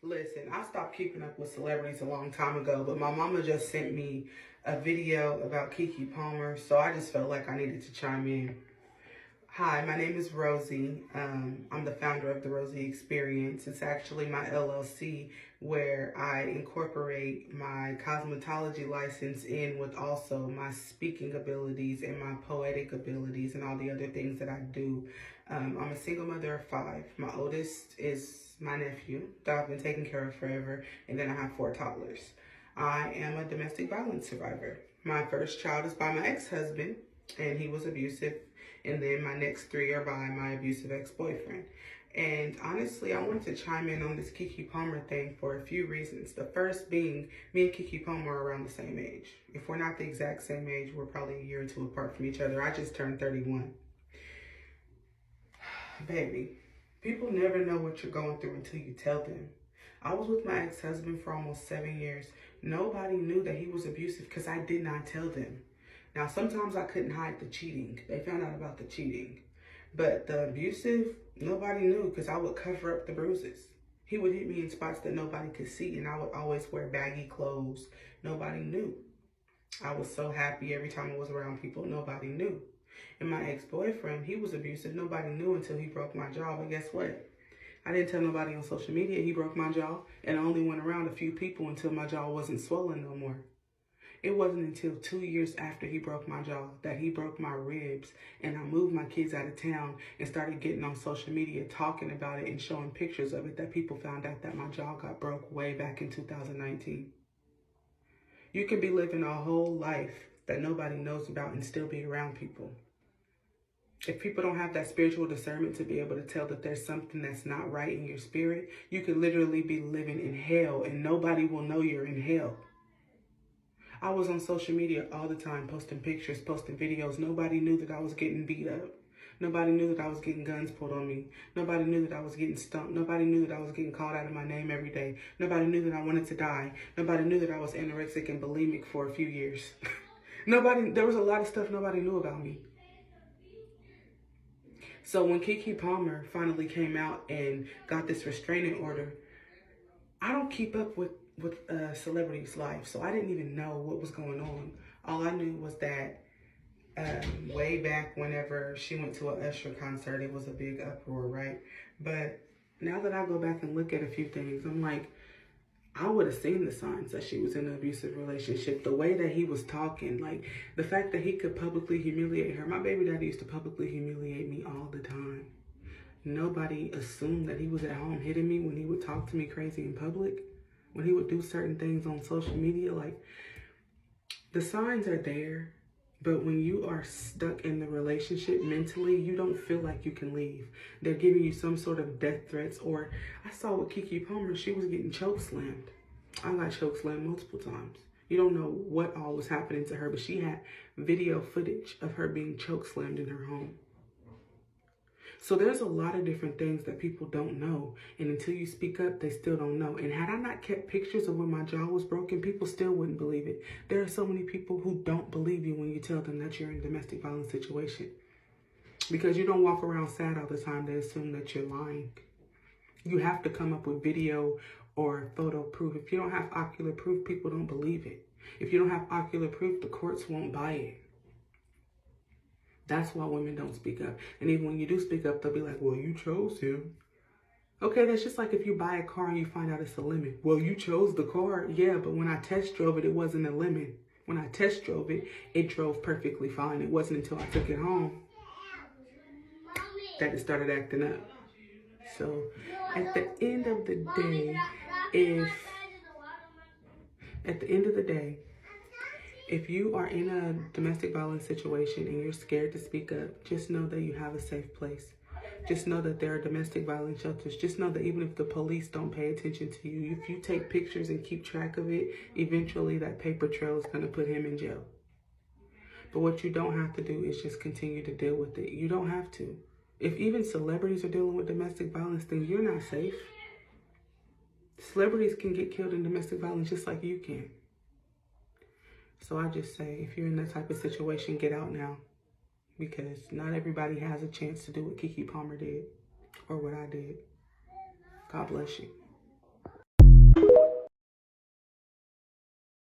Listen, I stopped keeping up with celebrities a long time ago, but my mama just sent me a video about Keke Palmer, so I just felt like I needed to chime in. Hi, my name is Rosie. I'm the founder of the RosieXperience. It's actually my LLC where I incorporate my cosmetology license in with also my speaking abilities and my poetic abilities and all the other things that I do. I'm a single mother of 5. My oldest is my nephew that I've been taking care of forever, and then I have 4 toddlers. I am a domestic violence survivor. My first child is by my ex-husband, and he was abusive. And then my next 3 are by my abusive ex-boyfriend. And honestly, I wanted to chime in on this Keke Palmer thing for a few reasons. The first being, me and Keke Palmer are around the same age. If we're not the exact same age, we're probably a year or 2 apart from each other. I just turned 31. Baby, people never know what you're going through until you tell them. I was with my ex-husband for almost 7 years. Nobody knew that he was abusive because I did not tell them. Now, sometimes I couldn't hide the cheating. They found out about the cheating. But the abusive, nobody knew because I would cover up the bruises. He would hit me in spots that nobody could see, and I would always wear baggy clothes. Nobody knew. I was so happy every time I was around people. Nobody knew. And my ex-boyfriend, he was abusive. Nobody knew until he broke my jaw. But guess what? I didn't tell nobody on social media he broke my jaw, and I only went around a few people until my jaw wasn't swollen no more. It wasn't until 2 years after he broke my jaw that he broke my ribs, and I moved my kids out of town and started getting on social media talking about it and showing pictures of it that people found out that my jaw got broke way back in 2019. You can be living a whole life that nobody knows about and still be around people. If people don't have that spiritual discernment to be able to tell that there's something that's not right in your spirit, you could literally be living in hell and nobody will know you're in hell. I was on social media all the time, posting pictures, posting videos. Nobody knew that I was getting beat up. Nobody knew that I was getting guns pulled on me. Nobody knew that I was getting stumped. Nobody knew that I was getting called out of my name every day. Nobody knew that I wanted to die. Nobody knew that I was anorexic and bulimic for a few years. There was a lot of stuff nobody knew about me. So when Keke Palmer finally came out and got this restraining order, I don't keep up with celebrities' life, so I didn't even know what was going on. All I knew was that way back whenever she went to an Usher concert, it was a big uproar, right? But now that I go back and look at a few things, I'm like, I would have seen the signs that she was in an abusive relationship. The way that he was talking, like the fact that he could publicly humiliate her. My baby daddy used to publicly humiliate me all the time. Nobody assumed that he was at home hitting me when he would talk to me crazy in public. When he would do certain things on social media, like the signs are there, but when you are stuck in the relationship mentally, you don't feel like you can leave. They're giving you some sort of death threats, or I saw with Keke Palmer, she was getting choke slammed. I got choke slammed multiple times. You don't know what all was happening to her, but she had video footage of her being choke slammed in her home. So there's a lot of different things that people don't know. And until you speak up, they still don't know. And had I not kept pictures of when my jaw was broken, people still wouldn't believe it. There are so many people who don't believe you when you tell them that you're in a domestic violence situation. Because you don't walk around sad all the time. They assume that you're lying. You have to come up with video or photo proof. If you don't have ocular proof, people don't believe it. If you don't have ocular proof, the courts won't buy it. That's why women don't speak up. And even when you do speak up, they'll be like, well, you chose him. Okay, that's just like if you buy a car and you find out it's a lemon. Well, you chose the car. Yeah, but when I test drove it, it wasn't a lemon. When I test drove it, it drove perfectly fine. It wasn't until I took it home that it started acting up. So at the end of the day, if you are in a domestic violence situation and you're scared to speak up, just know that you have a safe place. Just know that there are domestic violence shelters. Just know that even if the police don't pay attention to you, if you take pictures and keep track of it, eventually that paper trail is going to put him in jail. But what you don't have to do is just continue to deal with it. You don't have to. If even celebrities are dealing with domestic violence, then you're not safe. Celebrities can get killed in domestic violence just like you can. So I just say, if you're in that type of situation, get out now. Because not everybody has a chance to do what Keke Palmer did or what I did. God bless you.